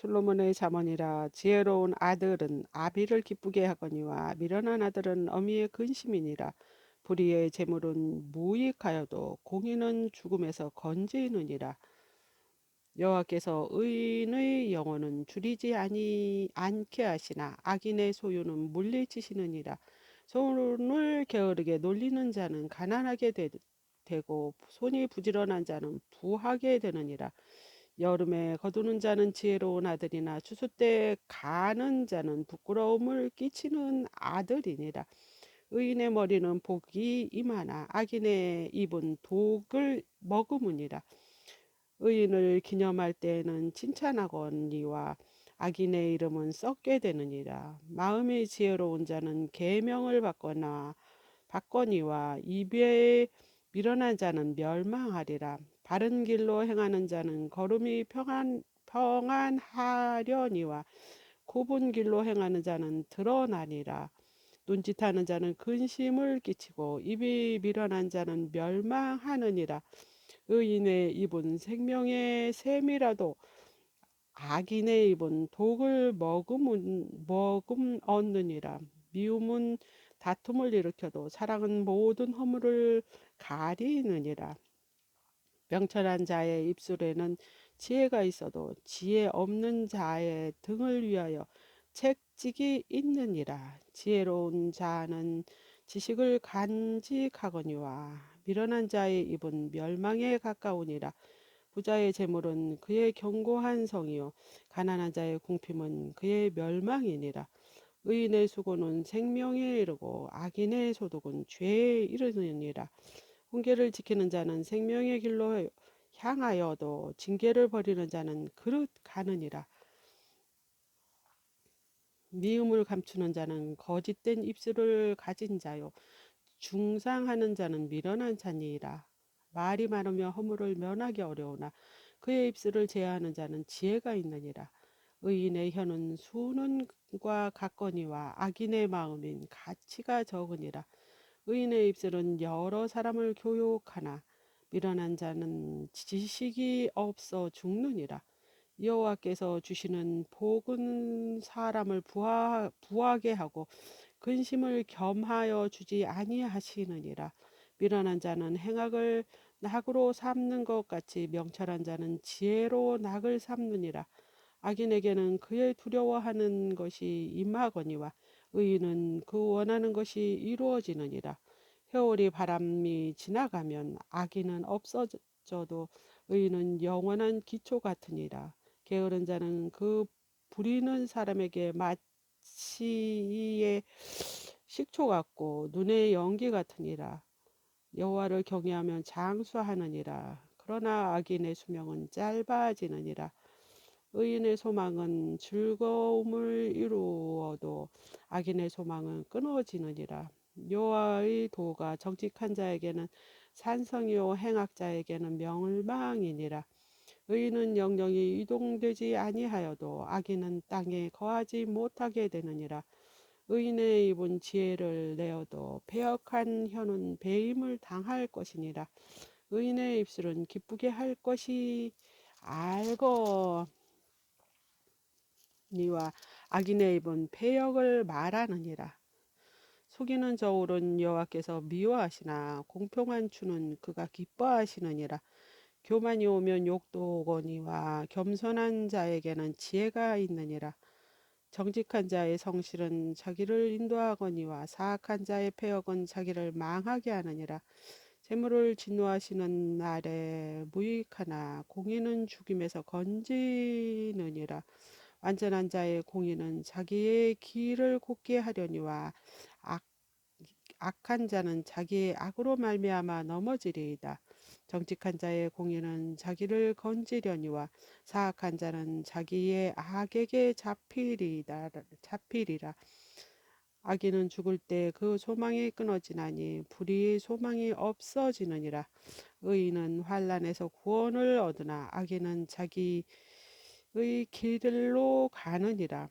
솔로몬의 잠언이라. 지혜로운 아들은 아비를 기쁘게 하거니와 미련한 아들은 어미의 근심이니라. 불의의 재물은 무익하여도 공의는 죽음에서 건지느니라. 여호와께서 의인의 영혼은 줄이지 않게 하시나 악인의 소유는 물리치시느니라. 손을 게으르게 놀리는 자는 가난하게 되고 손이 부지런한 자는 부하게 되느니라. 여름에 거두는 자는 지혜로운 아들이나 추수 때 가는 자는 부끄러움을 끼치는 아들이니라. 의인의 머리는 복이 임하나 악인의 입은 독을 머금으니라. 의인을 기념할 때에는 칭찬하거니와 악인의 이름은 썩게 되느니라. 마음이 지혜로운 자는 계명을 받거니와 입에 미련한 자는 멸망하리라. 바른 길로 행하는 자는 걸음이 평안하려니와 굽은 길로 행하는 자는 드러나니라. 눈짓하는 자는 근심을 끼치고 입이 미련한 자는 멸망하느니라. 의인의 입은 생명의 샘이라도 악인의 입은 독을 머금 얻느니라. 미움은 다툼을 일으켜도 사랑은 모든 허물을 가리느니라. 명철한 자의 입술에는 지혜가 있어도 지혜 없는 자의 등을 위하여 채찍이 있느니라. 지혜로운 자는 지식을 간직하거니와 미련한 자의 입은 멸망에 가까우니라. 부자의 재물은 그의 견고한 성이요 가난한 자의 궁핍은 그의 멸망이니라. 의인의 수고는 생명에 이르고 악인의 소득은 죄에 이르느니라. 훈계를 지키는 자는 생명의 길로 향하여도 징계를 버리는 자는 그릇 가느니라. 미움을 감추는 자는 거짓된 입술을 가진 자요 중상하는 자는 미련한 자니라. 말이 많으며 허물을 면하기 어려우나 그의 입술을 제어하는 자는 지혜가 있느니라. 의인의 혀는 수는과 같거니와 악인의 마음인 가치가 적으니라. 의인의 입술은 여러 사람을 교육하나 미련한 자는 지식이 없어 죽느니라. 여호와께서 주시는 복은 사람을 부하게 하고 근심을 겸하여 주지 아니하시느니라. 미련한 자는 행악을 낙으로 삼는 것 같이 명철한 자는 지혜로 낙을 삼느니라. 악인에게는 그의 두려워하는 것이 임하거니와 의인은 그 원하는 것이 이루어지느니라. 회오리 바람이 지나가면 악인은 없어져도 의인은 영원한 기초 같으니라. 게으른 자는 그 부리는 사람에게 마치의 식초 같고 눈의 연기 같으니라. 여호와를 경외하면 장수하느니라. 그러나 악인의 수명은 짧아지느니라. 의인의 소망은 즐거움을 이루어도 악인의 소망은 끊어지느니라. 여호와의 도가 정직한 자에게는 산성이요 행악자에게는 멸망이니라. 의인은 영영이 이동되지 아니하여도 악인은 땅에 거하지 못하게 되느니라. 의인의 입은 지혜를 내어도 패역한 혀는 배임을 당할 것이니라. 의인의 입술은 기쁘게 할 것이 알거니와 악인의 입은 패역을 말하느니라. 속이는 저울은 여호와께서 미워하시나 공평한 추는 그가 기뻐하시느니라. 교만이 오면 욕도 오거니와 겸손한 자에게는 지혜가 있느니라. 정직한 자의 성실은 자기를 인도하거니와 사악한 자의 패역은 자기를 망하게 하느니라. 재물을 진노하시는 날에 무익하나 공의는 죽임에서 건지느니라. 완전한 자의 공의는 자기의 길을 곧게 하려니와 악, 악한 자는 자기의 악으로 말미암아 넘어지리이다. 정직한 자의 공의는 자기를 건지려니와 사악한 자는 자기의 악에게 잡히리라. 악인은 죽을 때 그 소망이 끊어지나니 불의의 소망이 없어지느니라. 의인은 환난에서 구원을 얻으나 악인은 자기의 길들로 가느니라.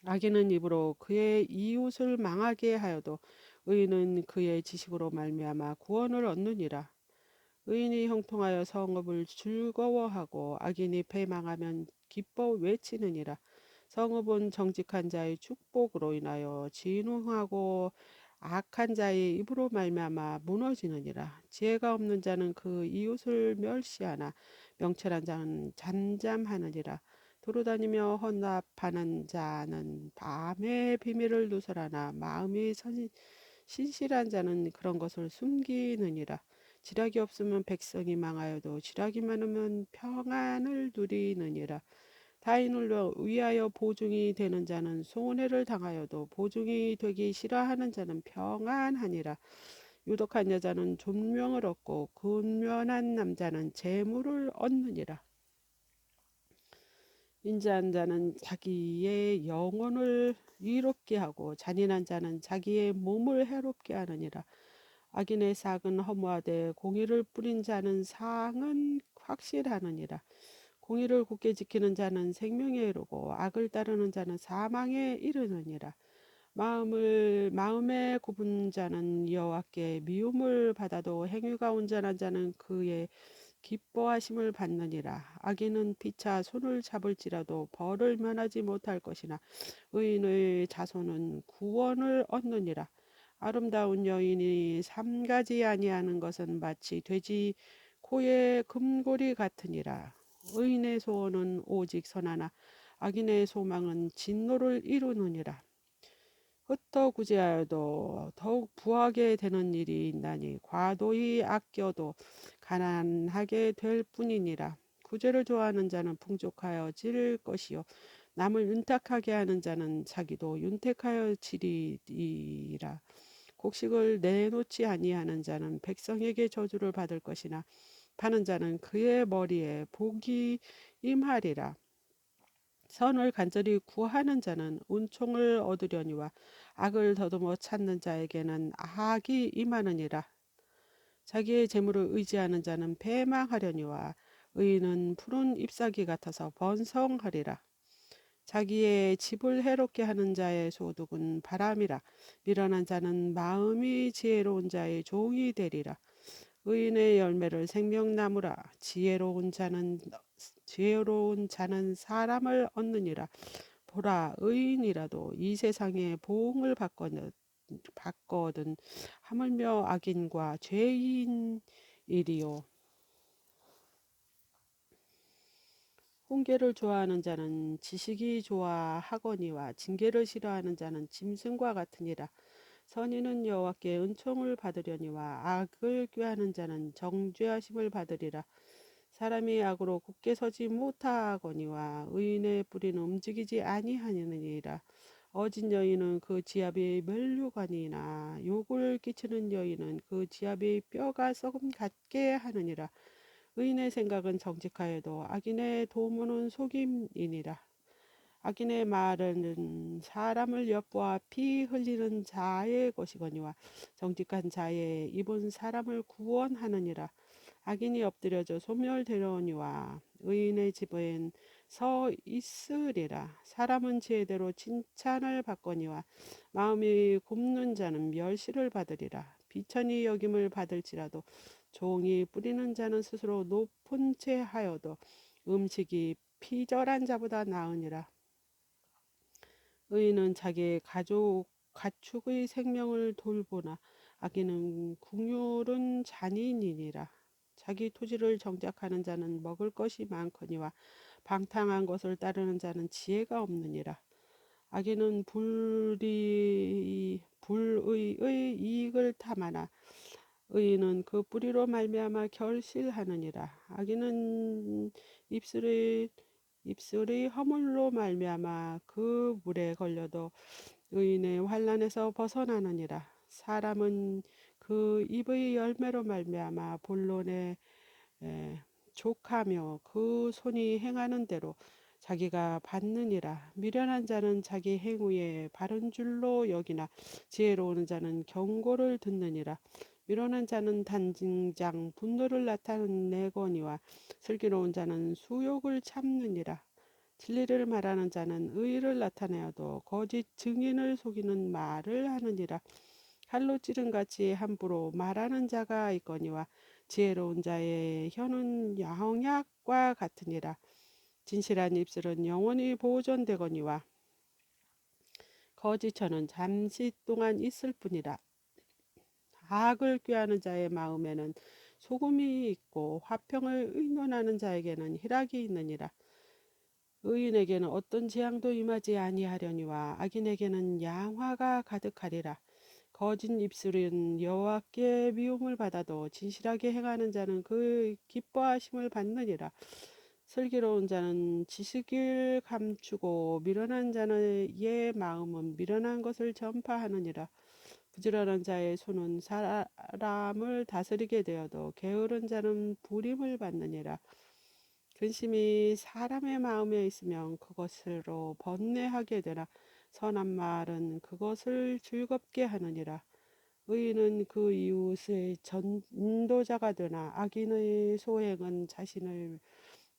악인은 입으로 그의 이웃을 망하게 하여도 의인은 그의 지식으로 말미암아 구원을 얻느니라. 의인이 형통하여 성읍을 즐거워하고 악인이 패망하면 기뻐 외치느니라. 성읍은 정직한 자의 축복으로 인하여 진흥하고 악한 자의 입으로 말미암아 무너지느니라. 지혜가 없는 자는 그 이웃을 멸시하나 명철한 자는 잠잠하느니라. 도로다니며 헌납하는 자는 밤의 비밀을 누설하나 마음이 신실한 자는 그런 것을 숨기느니라. 지략이 없으면 백성이 망하여도 지략이 많으면 평안을 누리느니라. 타인을 위하여 보증이 되는 자는 손해를 당하여도 보증이 되기 싫어하는 자는 평안하니라. 유독한 여자는 존명을 얻고 근면한 남자는 재물을 얻느니라. 인자한 자는 자기의 영혼을 위롭게 하고 잔인한 자는 자기의 몸을 해롭게 하느니라. 악인의 삭은 허무하되 공의를 뿌린 자는 상은 확실하느니라. 공의를 굳게 지키는 자는 생명에 이르고 악을 따르는 자는 사망에 이르느니라. 마음에 굽은 자는 여호와께 미움을 받아도 행위가 온전한 자는 그의 기뻐하심을 받느니라. 악인은 피차 손을 잡을지라도 벌을 면하지 못할 것이나 의인의 자손은 구원을 얻느니라. 아름다운 여인이 삼가지 아니하는 것은 마치 돼지 코의 금고리 같으니라. 의인의 소원은 오직 선하나 악인의 소망은 진노를 이루느니라. 흩어 구제하여도 더욱 부하게 되는 일이 있나니 과도히 아껴도 가난하게 될 뿐이니라. 구제를 좋아하는 자는 풍족하여질 것이요 남을 윤택하게 하는 자는 자기도 윤택하여 지리리라. 곡식을 내놓지 아니하는 자는 백성에게 저주를 받을 것이나 파는 자는 그의 머리에 복이 임하리라. 선을 간절히 구하는 자는 은총을 얻으려니와 악을 더듬어 찾는 자에게는 악이 임하느니라. 자기의 재물을 의지하는 자는 패망하려니와 의인은 푸른 잎사귀 같아서 번성하리라. 자기의 집을 해롭게 하는 자의 소득은 바람이라. 미련한 자는 마음이 지혜로운 자의 종이 되리라. 의인의 열매를 생명나무라. 지혜로운 자는 사람을 얻느니라. 보라, 의인이라도 이 세상에 보응을 받거든 하물며 악인과 죄인이리요. 훈계를 좋아하는 자는 지식이 좋아하거니와 징계를 싫어하는 자는 짐승과 같으니라. 선인은 여호와께 은총을 받으려니와 악을 꾀하는 자는 정죄하심을 받으리라. 사람이 악으로 굳게 서지 못하거니와 의인의 뿌리는 움직이지 아니하느니라. 어진 여인은 그 지압의 멸류관이나 욕을 끼치는 여인은 그 지압의 뼈가 썩음 같게 하느니라. 의인의 생각은 정직하여도 악인의 도모는 속임이니라. 악인의 말은 사람을 엿보아 피 흘리는 자의 것이거니와 정직한 자의 입은 사람을 구원하느니라. 악인이 엎드려져 소멸되려니와 의인의 집엔 서 있으리라. 사람은 지혜대로 칭찬을 받거니와 마음이 굽는 자는 멸시를 받으리라. 비천히 여김을 받을지라도 종이 뿌리는 자는 스스로 높은 채 하여도 음식이 피절한 자보다 나으니라. 의인은 자기의 가축의 생명을 돌보나 악인은 국률은 잔인이니라. 자기 토지를 정작하는 자는 먹을 것이 많거니와 방탕한 것을 따르는 자는 지혜가 없느니라. 악인은 불의의 이익을 탐하나 의인은 그 뿌리로 말미암아 결실하느니라. 악인은 입술의 허물로 말미암아 그 물에 걸려도 의인의 환난에서 벗어나느니라. 사람은 그 입의 열매로 말미암아 본론에 족하며 그 손이 행하는 대로 자기가 받느니라. 미련한 자는 자기 행위에 바른 줄로 여기나 지혜로운 자는 경고를 듣느니라. 미련한 자는 단진장 분노를 나타내거니와 슬기로운 자는 수욕을 참느니라. 진리를 말하는 자는 의를 나타내어도 거짓 증인을 속이는 말을 하느니라. 칼로 찌른 같이 함부로 말하는 자가 있거니와 지혜로운 자의 혀는 양약과 같으니라. 진실한 입술은 영원히 보존되거니와 거짓처는 잠시 동안 있을 뿐이라. 악을 꾀하는 자의 마음에는 소금이 있고 화평을 의논하는 자에게는 희락이 있느니라. 의인에게는 어떤 재앙도 임하지 아니하려니와 악인에게는 양화가 가득하리라. 거짓 입술은 여호와께 미움을 받아도 진실하게 행하는 자는 그 기뻐하심을 받느니라. 슬기로운 자는 지식을 감추고 미련한 자의 마음은 미련한 것을 전파하느니라. 부지런한 자의 손은 사람을 다스리게 되어도 게으른 자는 부림을 받느니라. 근심이 사람의 마음에 있으면 그것으로 번뇌하게 되나 선한 말은 그것을 즐겁게 하느니라. 의인은 그 이웃의 전도자가 되나 악인의 소행은 자신을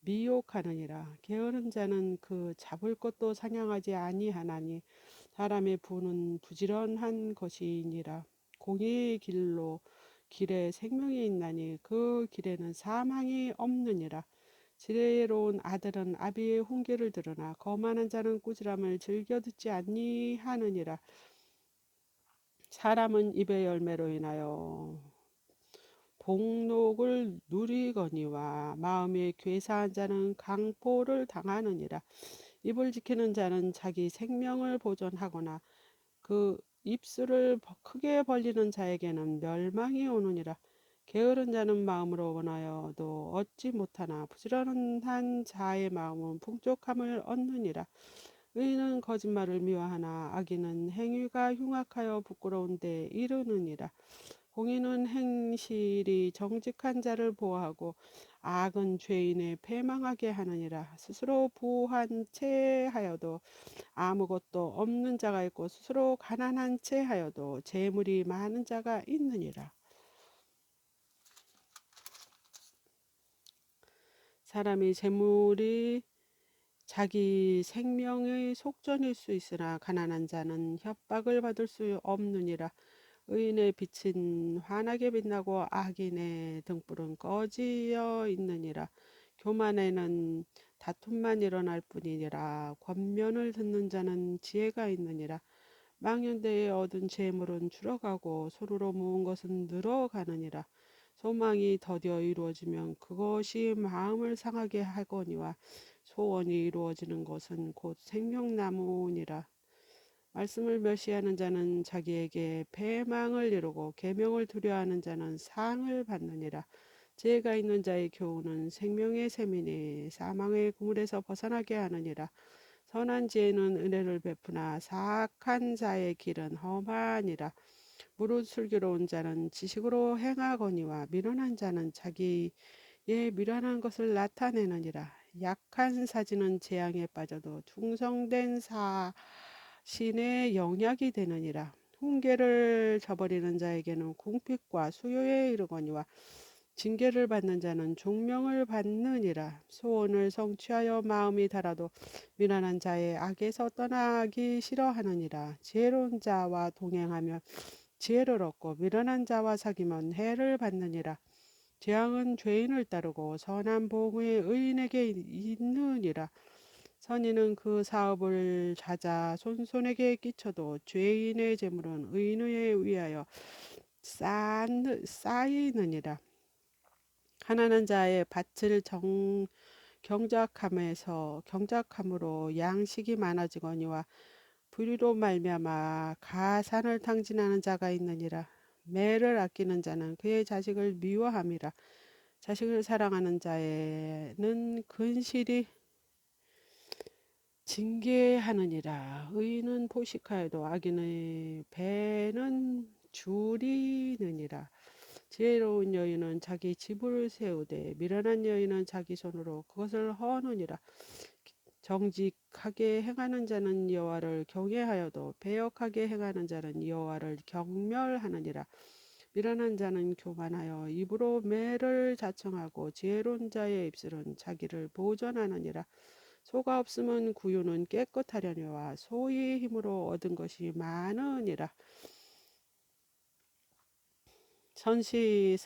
미혹하느니라. 게으른 자는 그 잡을 것도 사냥하지 아니하나니 사람의 부는 부지런한 것이니라. 공의의 길에 생명이 있나니 그 길에는 사망이 없느니라. 지혜로운 아들은 아비의 훈계를 들으나 거만한 자는 꾸지람을 즐겨 듣지 아니하느니라. 사람은 입의 열매로 인하여 복록을 누리거니와 마음에 괴사한 자는 강포를 당하느니라. 입을 지키는 자는 자기 생명을 보존하거나 그 입술을 크게 벌리는 자에게는 멸망이 오느니라. 게으른 자는 마음으로 원하여도 얻지 못하나 부지런한 자의 마음은 풍족함을 얻느니라. 의인은 거짓말을 미워하나 악인은 행위가 흉악하여 부끄러운 데 이르느니라. 공의는 행실이 정직한 자를 보호하고 악은 죄인의 패망하게 하느니라. 스스로 부한 채 하여도 아무것도 없는 자가 있고 스스로 가난한 채 하여도 재물이 많은 자가 있느니라. 사람이 재물이 자기 생명의 속전일 수 있으나 가난한 자는 협박을 받을 수 없느니라. 의인의 빛은 환하게 빛나고 악인의 등불은 꺼지어 있느니라. 교만에는 다툼만 일어날 뿐이니라. 권면을 듣는 자는 지혜가 있느니라. 망연대에 얻은 재물은 줄어가고 손으로 모은 것은 늘어가느니라. 소망이 더디어 이루어지면 그것이 마음을 상하게 하거니와 소원이 이루어지는 것은 곧 생명나무니라. 말씀을 멸시하는 자는 자기에게 패망을 이루고 계명을 두려워하는 자는 상을 받느니라. 지혜가 있는 자의 교훈은 생명의 샘이니 사망의 그물에서 벗어나게 하느니라. 선한 지혜는 은혜를 베푸나 사악한 자의 길은 험하니라. 무릇 슬기로운 자는 지식으로 행하거니와 미련한 자는 자기의 미련한 것을 나타내느니라. 약한 사지는 재앙에 빠져도 충성된 사신의 영약이 되느니라. 훈계를 저버리는 자에게는 궁핍과 수요에 이르거니와 징계를 받는 자는 종명을 받느니라. 소원을 성취하여 마음이 달아도 미련한 자의 악에서 떠나기 싫어하느니라. 지혜로운 자와 동행하면 지혜를 얻고 미련한 자와 사귀면 해를 받느니라. 재앙은 죄인을 따르고 선한 복이 의인에게 있느니라. 선인은 그 사업을 찾아 손손에게 끼쳐도 죄인의 재물은 의인에 위하여 쌓이느니라. 가난한 자의 밭을 경작함으로 양식이 많아지거니와 불의로 말미암아 가산을 탕진하는 자가 있느니라. 매를 아끼는 자는 그의 자식을 미워함이라. 자식을 사랑하는 자에는 근실이 징계하느니라. 의인은 포식하여도 악인의 배는 줄이느니라. 지혜로운 여인은 자기 집을 세우되 미련한 여인은 자기 손으로 그것을 허느니라. 정직하게 행하는 자는 여호와를 경외하여도 배역하게 행하는 자는 여호와를 경멸하느니라. 미련한 자는 교만하여 입으로 매를 자청하고 지혜로운 자의 입술은 자기를 보존하느니라. 소가 없으면 구유는 깨끗하려니와 소의 힘으로 얻은 것이 많으니라.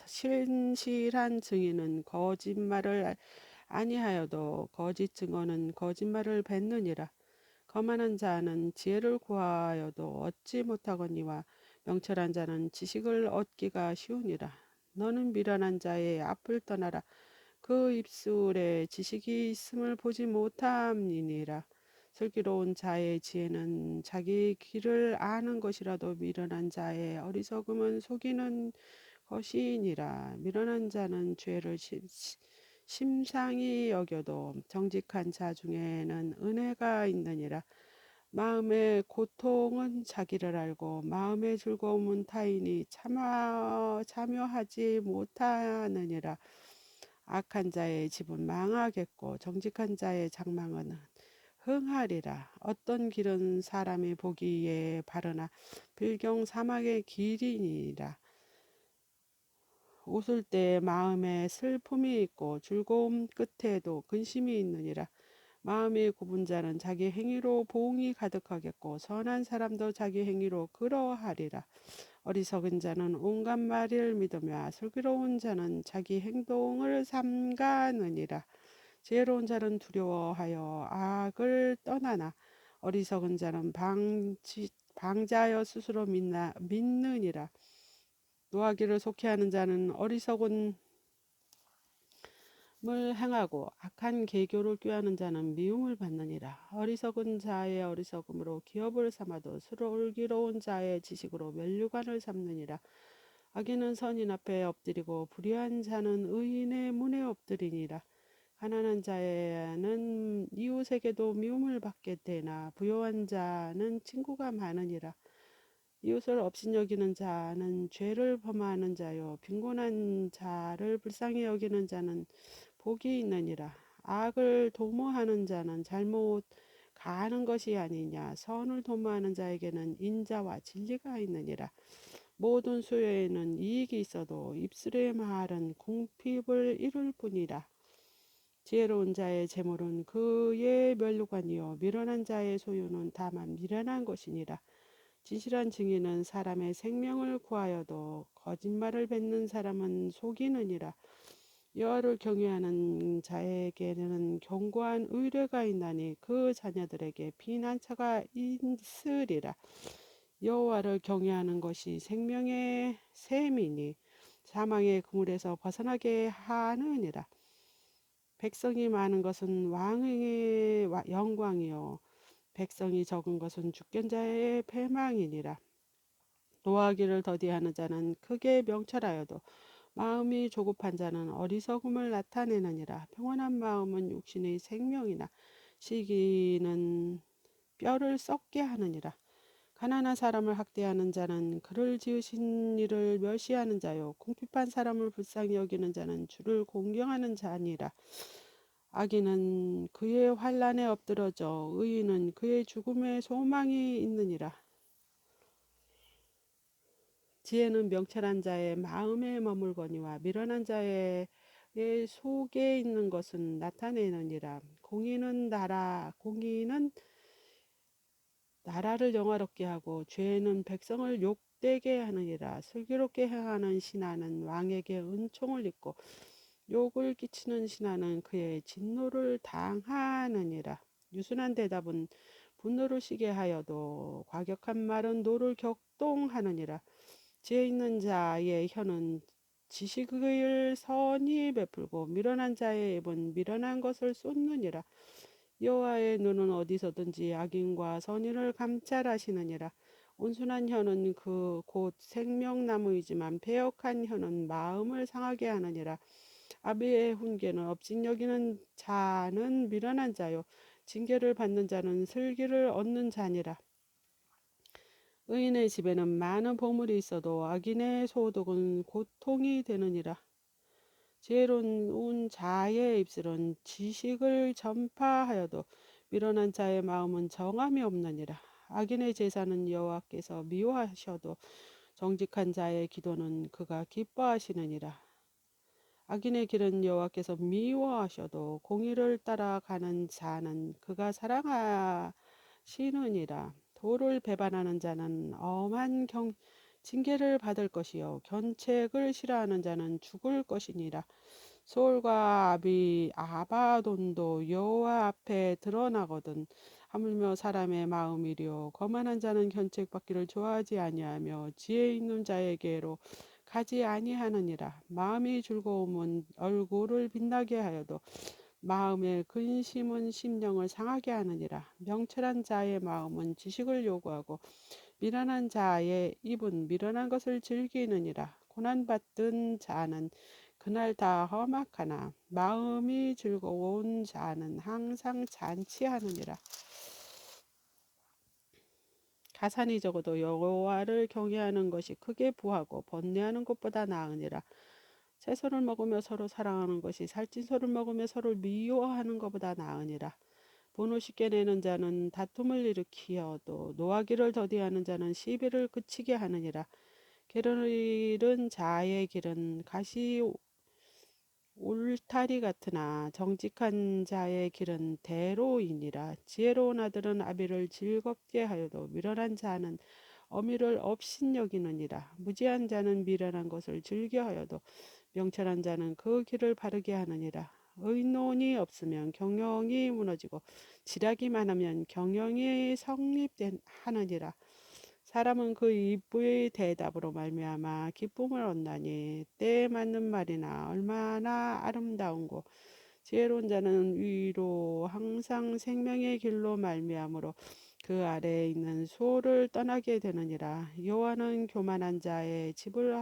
신실한 증인은 거짓말을 아니하여도 거짓 증언은 거짓말을 뱉느니라. 거만한 자는 지혜를 구하여도 얻지 못하거니와 명철한 자는 지식을 얻기가 쉬우니라. 너는 미련한 자의 앞을 떠나라. 그 입술에 지식이 있음을 보지 못함이니라. 슬기로운 자의 지혜는 자기 길을 아는 것이라도 미련한 자의 어리석음은 속이는 것이니라. 미련한 자는 죄를 심상히 여겨도 정직한 자 중에는 은혜가 있느니라. 마음의 고통은 자기를 알고 마음의 즐거움은 타인이 참여하지 못하느니라. 악한 자의 집은 망하겠고 정직한 자의 장막은 흥하리라. 어떤 길은 사람이 보기에 바르나 빌경 사막의 길이니라. 웃을 때 마음에 슬픔이 있고 즐거움 끝에도 근심이 있느니라. 마음이 굽은 자는 자기 행위로 보응이 가득하겠고 선한 사람도 자기 행위로 그러하리라. 어리석은 자는 온갖 말을 믿으며 슬기로운 자는 자기 행동을 삼가느니라. 지혜로운 자는 두려워하여 악을 떠나나 어리석은 자는 방자하여 스스로 믿느니라. 노하기를 속히하는 자는 어리석음을 행하고 악한 계교를 꾀하는 자는 미움을 받느니라. 어리석은 자의 어리석음으로 기업을 삼아도 슬기로운 자의 지식으로 면류관을 삼느니라. 악인은 선인 앞에 엎드리고 불의한 자는 의인의 문에 엎드리니라. 가난한 자는 이웃에게도 미움을 받게 되나 부요한 자는 친구가 많으니라. 이웃을 업신여기는 자는 죄를 범하는 자요 빈곤한 자를 불쌍히 여기는 자는 복이 있느니라. 악을 도모하는 자는 잘못 가는 것이 아니냐. 선을 도모하는 자에게는 인자와 진리가 있느니라. 모든 수요에는 이익이 있어도 입술의 말은 궁핍을 이룰 뿐이라. 지혜로운 자의 재물은 그의 면류관이요 미련한 자의 소유는 다만 미련한 것이니라. 진실한 증인은 사람의 생명을 구하여도 거짓말을 뱉는 사람은 속이느니라. 여호와를 경외하는 자에게는 견고한 의뢰가 있나니 그 자녀들에게 피난처가 있으리라. 여호와를 경외하는 것이 생명의 샘이니 사망의 그물에서 벗어나게 하느니라. 백성이 많은 것은 왕의 영광이요 백성이 적은 것은 주권자의 패망이니라. 노하기를 더디하는 자는 크게 명철하여도 마음이 조급한 자는 어리석음을 나타내느니라. 평온한 마음은 육신의 생명이나 시기는 뼈를 썩게 하느니라. 가난한 사람을 학대하는 자는 그를 지으신 이를 멸시하는 자요 궁핍한 사람을 불쌍히 여기는 자는 주를 공경하는 자니라. 악인은 그의 환난에 엎드러져 의인은 그의 죽음에 소망이 있느니라. 지혜는 명철한 자의 마음에 머물거니와 미련한 자의 속에 있는 것은 나타내느니라. 공의는 나라를 영화롭게 하고 죄는 백성을 욕되게 하느니라. 슬기롭게 행하는 신하는 왕에게 은총을 입고 욕을 끼치는 신하는 그의 진노를 당하느니라. 유순한 대답은 분노를 쉬게 하여도 과격한 말은 노를 격동하느니라. 지혜 있는 자의 혀는 지식을 선히 베풀고 미련한 자의 입은 미련한 것을 쏟느니라. 여호와의 눈은 어디서든지 악인과 선인을 감찰하시느니라. 온순한 혀는 그 곧 생명나무이지만 패역한 혀는 마음을 상하게 하느니라. 아비의 훈계는 업신여기는 자는 미련한 자요 징계를 받는 자는 슬기를 얻는 자니라. 의인의 집에는 많은 보물이 있어도 악인의 소득은 고통이 되느니라. 지혜로운 자의 입술은 지식을 전파하여도 미련한 자의 마음은 정함이 없느니라. 악인의 제사는 여호와께서 미워하셔도 정직한 자의 기도는 그가 기뻐하시느니라. 악인의 길은 여호와께서 미워하셔도 공의를 따라가는 자는 그가 사랑하시느니라. 도를 배반하는 자는 엄한 징계를 받을 것이요 견책을 싫어하는 자는 죽을 것이니라. 소울과 아바돈도 여호와 앞에 드러나거든. 하물며 사람의 마음이리요 거만한 자는 견책받기를 좋아하지 아니하며 지혜 있는 자에게로 가지 아니하느니라. 마음이 즐거움은 얼굴을 빛나게 하여도 마음의 근심은 심령을 상하게 하느니라. 명철한 자의 마음은 지식을 요구하고 미련한 자의 입은 미련한 것을 즐기느니라. 고난받은 자는 그날 다 험악하나 마음이 즐거운 자는 항상 잔치하느니라. 가산이 적어도 여호와를 경외하는 것이 크게 부하고 번뇌하는 것보다 나으니라. 채소를 먹으며 서로 사랑하는 것이 살찐 소를 먹으며 서로 미워하는 것보다 나으니라. 분을 쉽게 내는 자는 다툼을 일으키어도 노하기를 더디하는 자는 시비를 그치게 하느니라. 길을 잃은 자의 길은 가시 울타리 같으나 정직한 자의 길은 대로이니라. 지혜로운 아들은 아비를 즐겁게 하여도 미련한 자는 어미를 업신여기느니라. 무지한 자는 미련한 것을 즐겨하여도 명철한 자는 그 길을 바르게 하느니라. 의논이 없으면 경영이 무너지고 지략이 많으면 경영이 성립하느니라. 사람은 그 입의 대답으로 말미암아 기쁨을 얻나니 때에 맞는 말이나 얼마나 아름다운고 지혜로운 자는 위로 항상 생명의 길로 말미암으로 그 아래에 있는 수호를 떠나게 되느니라. 여호와는 교만한 자의 집을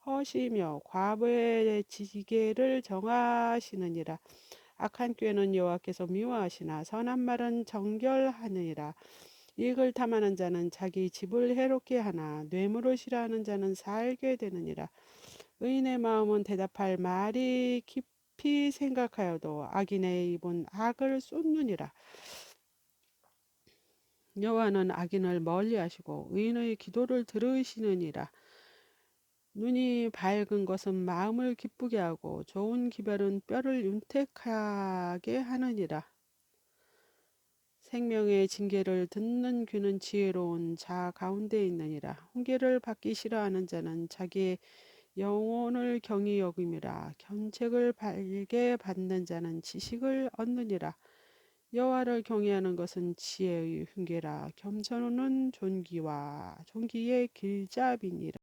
허시며 과부의 지게를 정하시느니라. 악한 꾀는 여호와께서 미워하시나 선한 말은 정결하느니라. 이익을 탐하는 자는 자기 집을 해롭게 하나 뇌물을 싫어하는 자는 살게 되느니라. 의인의 마음은 대답할 말이 깊이 생각하여도 악인의 입은 악을 쏟느니라. 여호와는 악인을 멀리하시고 의인의 기도를 들으시느니라. 눈이 밝은 것은 마음을 기쁘게 하고 좋은 기별은 뼈를 윤택하게 하느니라. 생명의 징계를 듣는 귀는 지혜로운 자 가운데 있느니라. 훈계를 받기 싫어하는 자는 자기의 영혼을 경히 여김이라. 견책을 발게 받는 자는 지식을 얻느니라. 여호와를 경외하는 것은 지혜의 훈계라. 겸손은 존귀와 존귀의 길잡이니라.